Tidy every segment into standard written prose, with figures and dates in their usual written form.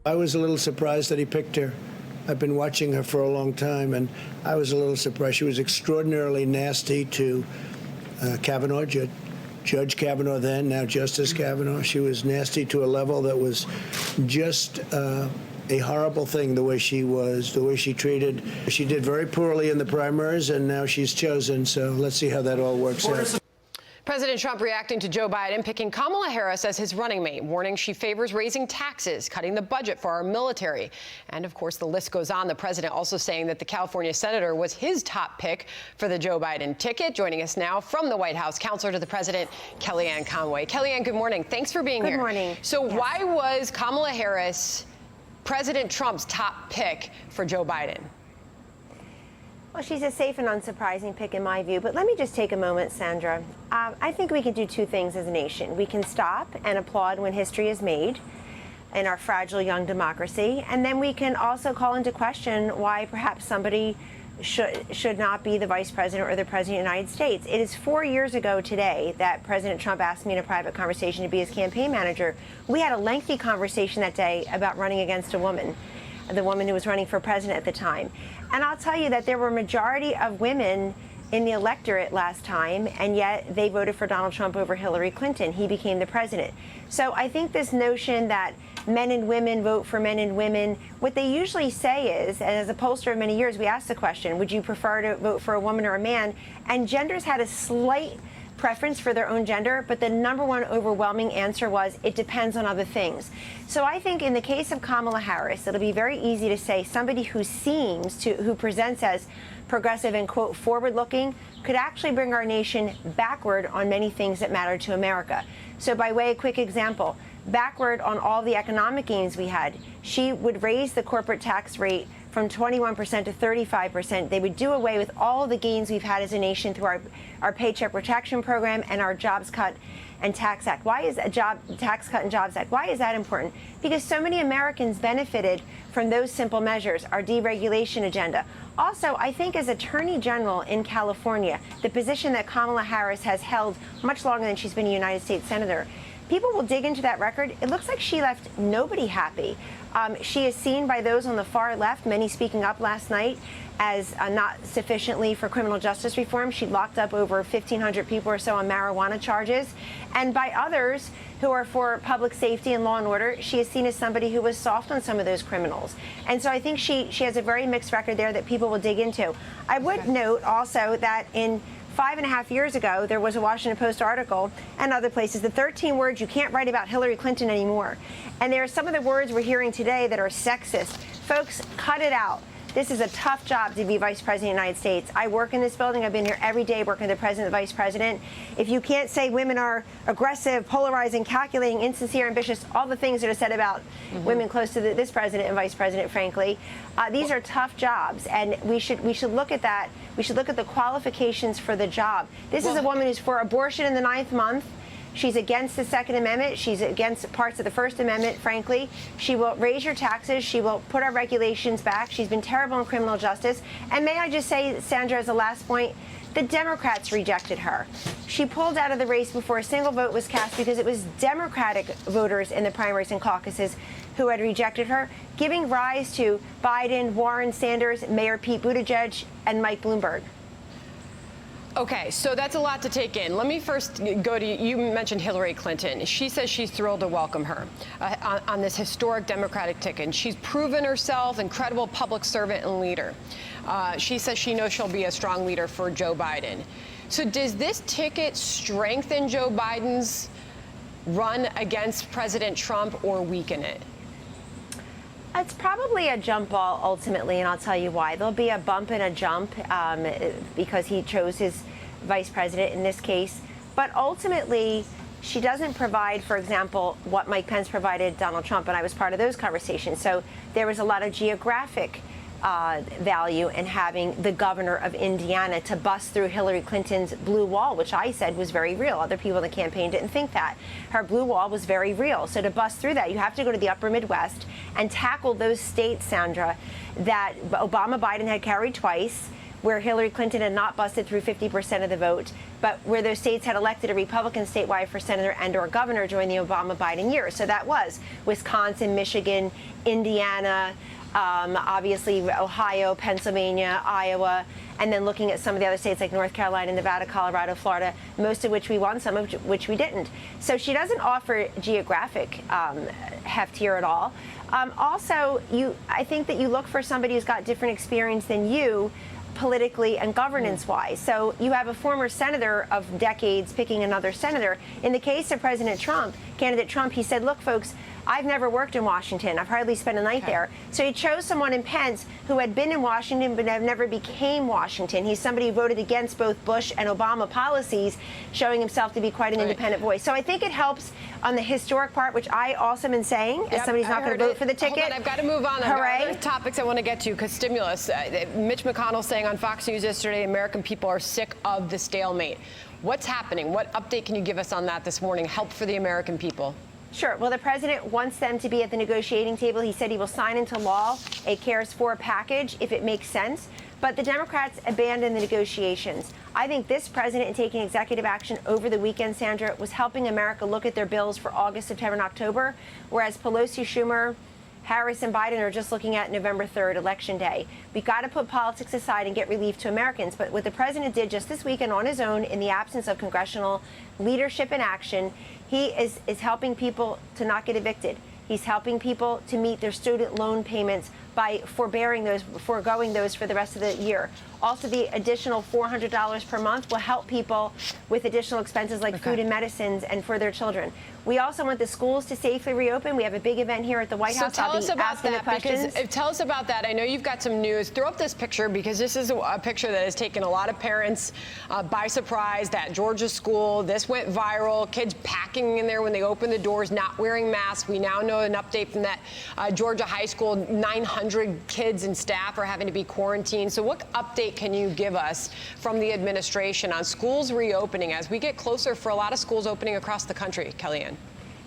I was a little surprised that he picked her. I've been watching her for a long time, and I was a little surprised. She was extraordinarily nasty to Kavanaugh, Judge Kavanaugh then, now Justice Kavanaugh. She was nasty to a level that was just a horrible thing, the way she treated. She did very poorly in the primaries, and now she's chosen. So let's see how that all works out. President Trump reacting to Joe Biden picking Kamala Harris as his running mate, warning she favors raising taxes, cutting the budget for our military. And, of course, the list goes on. The president also saying that the California senator was his top pick for the Joe Biden ticket. Joining us now from the White House, counselor to the president, Kellyanne Conway. Kellyanne, good morning. Thanks for being here. Good morning. So why was Kamala Harris President Trump's top pick for Joe Biden? Well, she's a safe and unsurprising pick in my view, but let me just take a moment, Sandra. I think we can do two things as a nation. We can stop and applaud when history is made in our fragile young democracy, and then we can also call into question why perhaps somebody should not be the vice president or the president of the United States. It is 4 years ago today that President Trump asked me in a private conversation to be his campaign manager. We had a lengthy conversation that day about running against a woman, the woman who was running for president at the time. And I'll tell you that there were a majority of women in the electorate last time, and yet they voted for Donald Trump over Hillary Clinton. He became the president. So I think this notion that men and women vote for men and women, what they usually say is, and as a pollster of many years, we asked the question, would you prefer to vote for a woman or a man? And genders had a slight preference for their own gender, but the number one overwhelming answer was it depends on other things. So I think in the case of Kamala Harris, it'll be very easy to say somebody who who presents as progressive and, quote, forward-looking could actually bring our nation backward on many things that matter to America. So by way of quick example, backward on all the economic gains we had, she would raise the corporate tax rate from 21% to 35%. They would do away with all the gains we've had as a nation through our Paycheck Protection Program and our Jobs Cut and Tax Act. Why is Tax Cut and Jobs Act? Why is that important? Because so many Americans benefited from those simple measures, our deregulation agenda. Also, I think as Attorney General in California, the position that Kamala Harris has held much longer than she's been a United States Senator, people will dig into that record. It looks like she left nobody happy. She is seen by those on the far left, many speaking up last night, as not sufficiently for criminal justice reform. She locked up over 1,500 people or so on marijuana charges. And by others who are for public safety and law and order, she is seen as somebody who was soft on some of those criminals. And so I think she has a very mixed record there that people will dig into. I would note also that in 5.5 years ago, there was a Washington Post article and other places, the 13 words you can't write about Hillary Clinton anymore. And there are some of the words we're hearing today that are sexist. Folks, cut it out. This is a tough job to be vice president of the United States. I work in this building. I've been here every day working with the president and the vice president. If you can't say women are aggressive, polarizing, calculating, insincere, ambitious, all the things that are said about women close to this president and vice president, frankly, these are tough jobs. And we should look at that. We should look at the qualifications for the job. This is a woman who's for abortion in the 9th month. She's against the Second Amendment. She's against parts of the First Amendment, frankly. She will raise your taxes. She will put our regulations back. She's been terrible in criminal justice. And may I just say, Sandra, as a last point, the Democrats rejected her. She pulled out of the race before a single vote was cast because it was Democratic voters in the primaries and caucuses who had rejected her, giving rise to Biden, Warren, Sanders, Mayor Pete Buttigieg, and Mike Bloomberg. Okay, so that's a lot to take in. Let me first go to you mentioned Hillary Clinton. She says she's thrilled to welcome her on this historic Democratic ticket. She's proven herself incredible public servant and leader. She says she knows she'll be a strong leader for Joe Biden. So does this ticket strengthen Joe Biden's run against President Trump or weaken it? It's probably a jump ball ultimately, and I'll tell you why. There'll be a bump and a jump because he chose his vice president in this case. But ultimately, she doesn't provide, for example, what Mike Pence provided Donald Trump, and I was part of those conversations. So there was a lot of geographic value in having the governor of Indiana to bust through Hillary Clinton's blue wall, which I said was very real. Other people in the campaign didn't think that. Her blue wall was very real. So to bust through that, you have to go to the upper Midwest and tackle those states, Sandra, that Obama Biden had carried twice, where Hillary Clinton had not busted through 50% of the vote, but where those states had elected a Republican statewide for senator and or governor during the Obama-Biden years. So that was Wisconsin, Michigan, Indiana, obviously Ohio, Pennsylvania, Iowa, and then looking at some of the other states like North Carolina, Nevada, Colorado, Florida, most of which we won, some of which we didn't. So she doesn't offer geographic heft here at all. Also, I think that you look for somebody who's got different experience than you politically and governance-wise. So you have a former senator of decades picking another senator. In the case of President Trump, candidate Trump, he said, look, folks, I've never worked in Washington. I've hardly spent a night there. So he chose someone in Pence who had been in Washington but never became Washington. He's somebody who voted against both Bush and Obama policies, showing himself to be quite an independent voice. So I think it helps on the historic part, which I also been saying, as somebody's not going to vote for the ticket. Hold on, I've got to move on. I've got other topics I want to get to, because stimulus. Mitch McConnell saying on Fox News yesterday, American people are sick of the stalemate. What's happening? What update can you give us on that this morning? Help for the American people. Sure. Well, the president wants them to be at the negotiating table. He said he will sign into law a CARES 4 package if it makes sense. But the Democrats abandoned the negotiations. I think this president, in taking executive action over the weekend, Sandra, was helping America look at their bills for August, September, and October, whereas Pelosi, Schumer, Harris, and Biden are just looking at November 3rd, Election Day. We've got to put politics aside and get relief to Americans. But what the president did just this weekend on his own, in the absence of congressional leadership and action, he is helping people to not get evicted. He's helping people to meet their student loan payments by foregoing those for the rest of the year. Also, the additional $400 per month will help people with additional expenses like food and medicines and for their children. We also want the schools to safely reopen. We have a big event here at the White House. So tell us about that, because tell us about that. I know you've got some news. Throw up this picture, because this is a picture that has taken a lot of parents by surprise. That Georgia school, this went viral. Kids packing in there when they open the doors, not wearing masks. We now know an update from that Georgia high school. 900 kids and staff are having to be quarantined. So what update can you give us from the administration on schools reopening as we get closer for a lot of schools opening across the country, Kellyanne?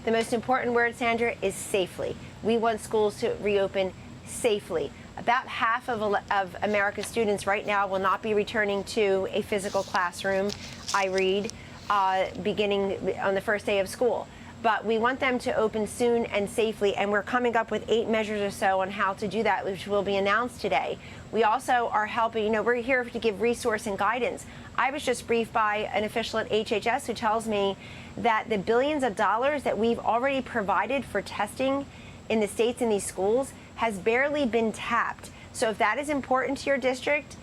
The most important word, Sandra, is safely. We want schools to reopen safely. About half of America's students right now will not be returning to a physical classroom, I read, beginning on the first day of school. But we want them to open soon and safely, and we're coming up with 8 measures or so on how to do that, which will be announced today. We also are helping, we're here to give resource and guidance. I was just briefed by an official at HHS who tells me that the billions of dollars that we've already provided for testing in the states and these schools has barely been tapped. So if that is important to your district,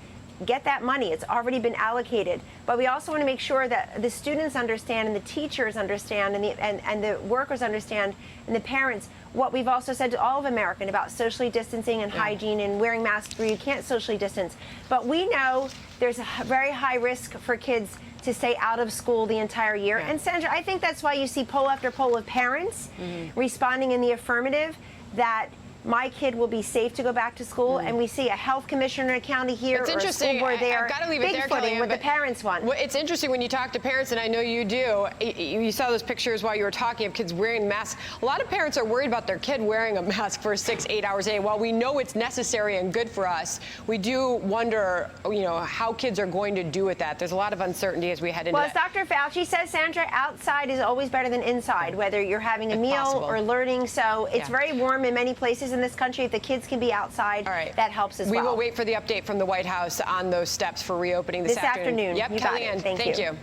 get that money. It's already been allocated. But we also want to make sure that the students understand and the teachers understand and the workers understand and the parents what we've also said to all of America about socially distancing and hygiene and wearing masks where you can't socially distance. But we know there's a very high risk for kids to stay out of school the entire year. And Sandra, I think that's why you see poll after poll of parents responding in the affirmative that my kid will be safe to go back to school, and we see a health commissioner in a county here or a school board there. I've got to leave it there, Kellyanne, what the parents want. It's interesting when you talk to parents, and I know you do. You saw those pictures while you were talking of kids wearing masks. A lot of parents are worried about their kid wearing a mask for 6-8 hours a day. While we know it's necessary and good for us, we do wonder, how kids are going to do with that. There's a lot of uncertainty as we head into Well, as Dr. Fauci says, Sandra, outside is always better than inside, whether you're having a meal or learning. So it's very warm in many places in this country. If the kids can be outside, that helps as well. We will wait for the update from the White House on those steps for reopening this afternoon. Yep, You got Kellyanne, it. Thank you.